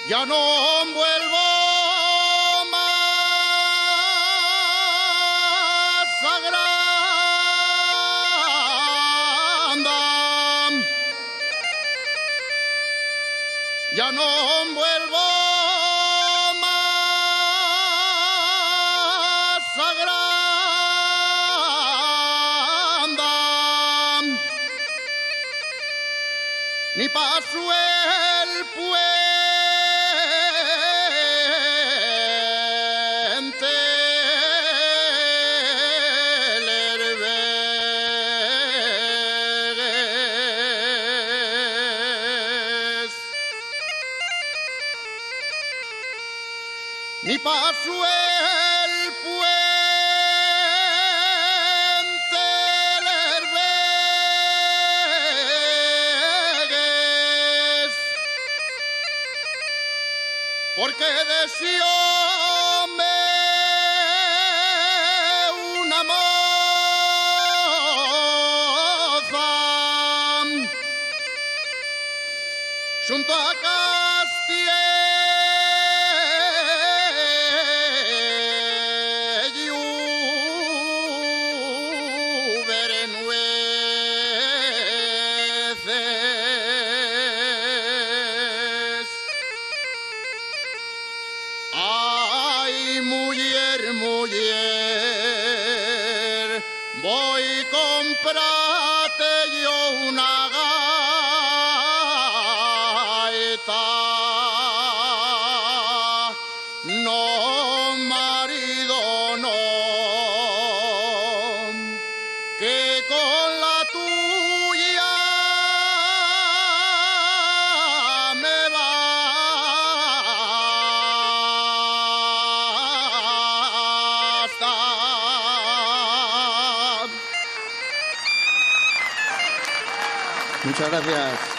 Ya no vuelvo más a Granada. Ya no vuelvo más a Granada. Ni paso el puente ni paso el puente Lerbegues, porque deseóme una moza junto a Castilla. Ay, mujer, mujer, voy a comprarte yo una gaita. No, marido, no, que con la tuya me basta. Muchas gracias.